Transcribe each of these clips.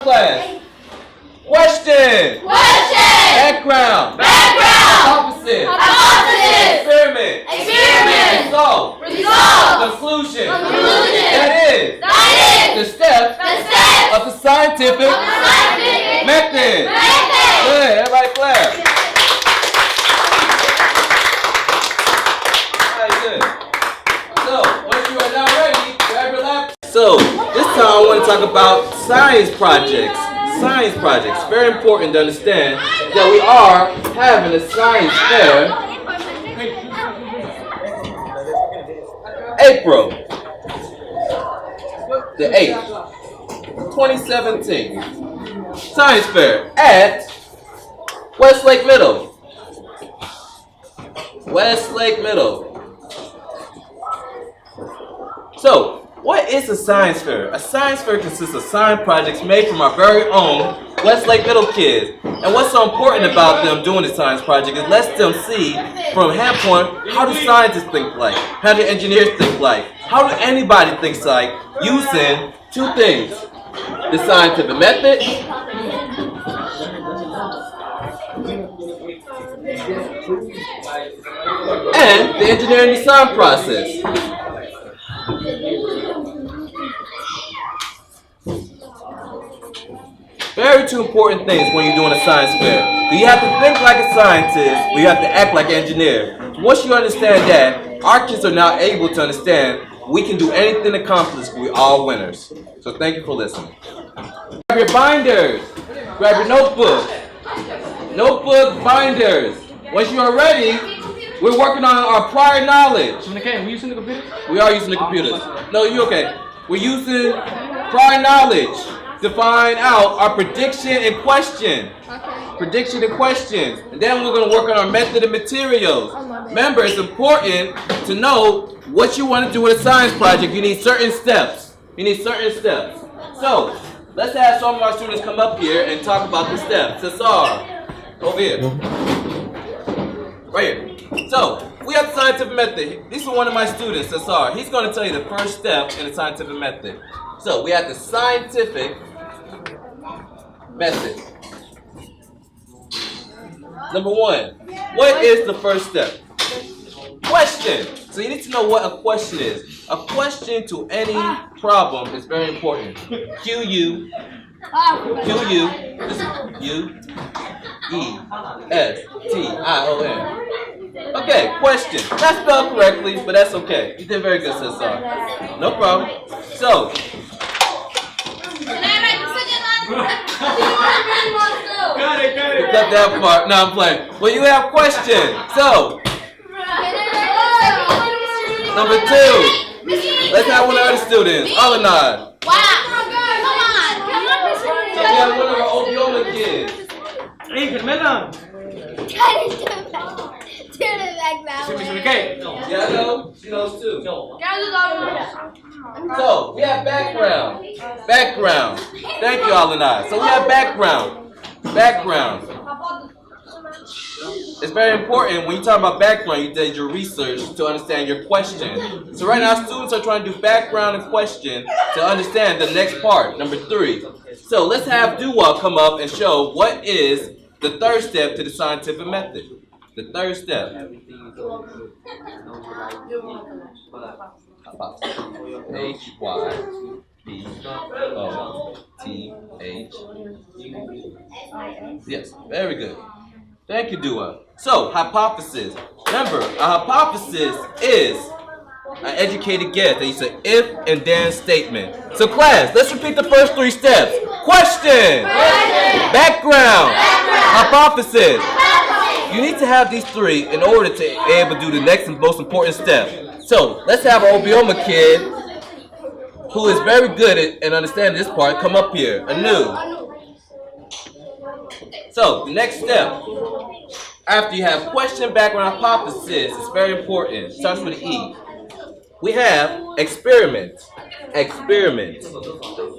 Class. Question. Background. Hypothesis. Experiment. Result. Conclusion. That is the steps of the scientific method. Good. Everybody clap. Alright, good. So, once you are now ready, grab your laptop. So, this time I want to talk about science projects. Science projects. Very important to understand that we are having a science fair April the 8th, 2017. Science fair at Westlake Middle. Westlake Middle. So, what is a science fair? A science fair consists of science projects made from our very own Westlake Middle kids. And what's so important about them doing the science project is lets them see from a standpoint, how do scientists think like? How do engineers think like? How do anybody think like? Using two things. The scientific method and the engineering design process. Very two important things when you're doing a science fair. You have to think like a scientist, or you have to act like an engineer. Once you understand that, our kids are now able to understand we can do anything accomplished, we're all winners. So thank you for listening. Grab your binders. Grab your notebook. Notebook, binders. Once you are ready, we're working on our prior knowledge. We using the computer? We are using the computers. No, you okay. We're using prior knowledge to find out our prediction and question. Prediction and questions. And then we're going to work on our method and materials. Remember, it's important to know what you want to do with a science project. You need certain steps. So, let's have some of our students come up here and talk about the steps. Cesar, over here. Right here. So, we have the scientific method. This is one of my students, Cesar. He's going to tell you the first step in the scientific method. So, we have the scientific method. Number one, what is the first step? Question. So you need to know what a question is. A question to any problem is very important. Q-U, U-E-S-T-I-O-N. Okay, question. Not spelled correctly, but that's okay. You did very good, Cesar. No problem. So, cut that part. No, I'm playing. Well, you have questions. So, number two. Let's have one of our students. Alanad. Wow. Come on. So we have one of our Oklahoma kids. Hey, good man. Turn it back that way. Yeah, I know. She knows too. So, we have background. Background. Thank you, Alanad. So, we have background. Background. It's very important when you talk about background, you did your research to understand your question. So right now, students are trying to do background and question to understand the next part, number three. So let's have Dua come up and show what is the third step to the scientific method. The third step. H-Y-P-O-T-H. Yes, very good. Thank you, Dua. So, hypothesis. Remember, a hypothesis is an educated guess. They use an if and then statement. So, class, let's repeat the first three steps. Question. Background. Hypothesis. You need to have these three in order to be able to do the next and most important step. So, let's have our Obioma kid, who is very good at understanding this part, come up here. Anu. So, the next step, after you have question, background, hypothesis, it's very important. It starts with an E. We have experiment. Experiment.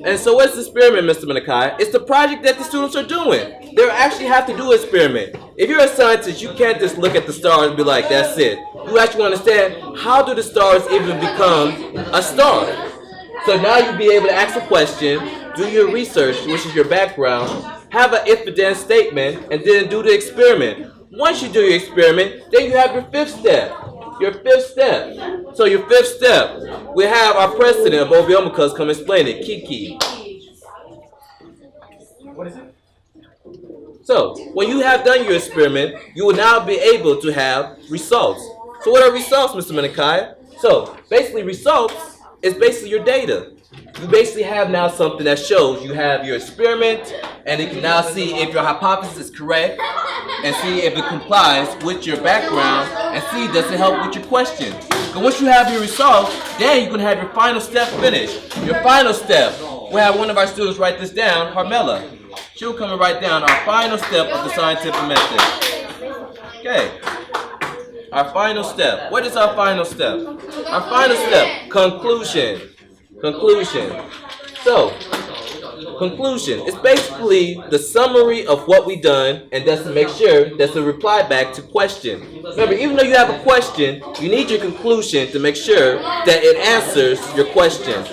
And so what's experiment, Mr. Manakai? It's the project that the students are doing. They actually have to do an experiment. If you're a scientist, you can't just look at the stars and be like, that's it. You actually understand, how do the stars even become a star? So now you'll be able to ask a question, do your research, which is your background, have an if and then statement, and then do the experiment. Once you do your experiment, then you have your fifth step. Your fifth step. So your fifth step, we have our president of Obiomicas come explain it, Kiki. What is it? So, when you have done your experiment, you will now be able to have results. So what are results, Mr. Manakai? So, basically results is basically your data. You basically have now something that shows you have your experiment, and you can now see if your hypothesis is correct, and see if it complies with your background, and see does it help with your question. And once you have your results, then you can have your final step finished. Your final step, we'll have one of our students write this down, Harmela. She'll come and write down our final step of the scientific method. Okay. Our final step. What is our final step? Our final step, conclusion. Conclusion. So, conclusion. It's basically the summary of what we've done, and that's to make sure that's a reply back to question. Remember, even though you have a question, you need your conclusion to make sure that it answers your question.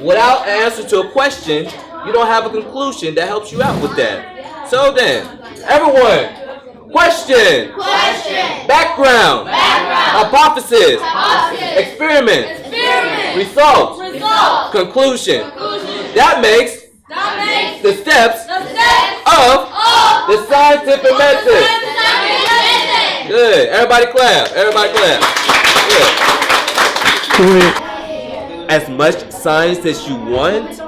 Without an answer to a question, you don't have a conclusion that helps you out with that. So then, everyone, question. Question. Background. Hypothesis. Experiment. Results. Conclusion. That makes the steps of the scientific method. Good. Everybody clap. Everybody clap. Good. As much science as you want,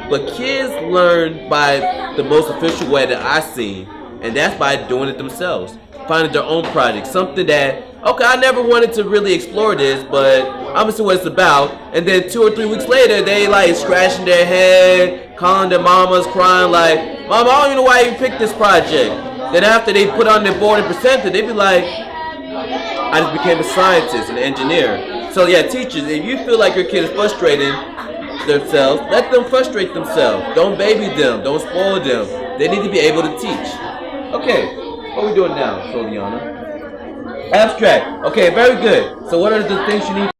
but kids learn by the most official way that I've seen, and that's by doing it themselves, finding their own project, something that, okay, I never wanted to really explore this, but I'm gonna see what it's about, and then 2 or 3 weeks later, they like scratching their head, calling their mamas, crying like, Mama, I don't even know why you picked this project. Then after they put on their board and presented, they be like, I just became a scientist, an engineer. So yeah, teachers, if you feel like your kid is frustrating themselves, let them frustrate themselves. Don't baby them. Don't spoil them. They need to be able to teach. Okay, what are we doing now, Soliana? Abstract. Okay, very good. So what are the things you need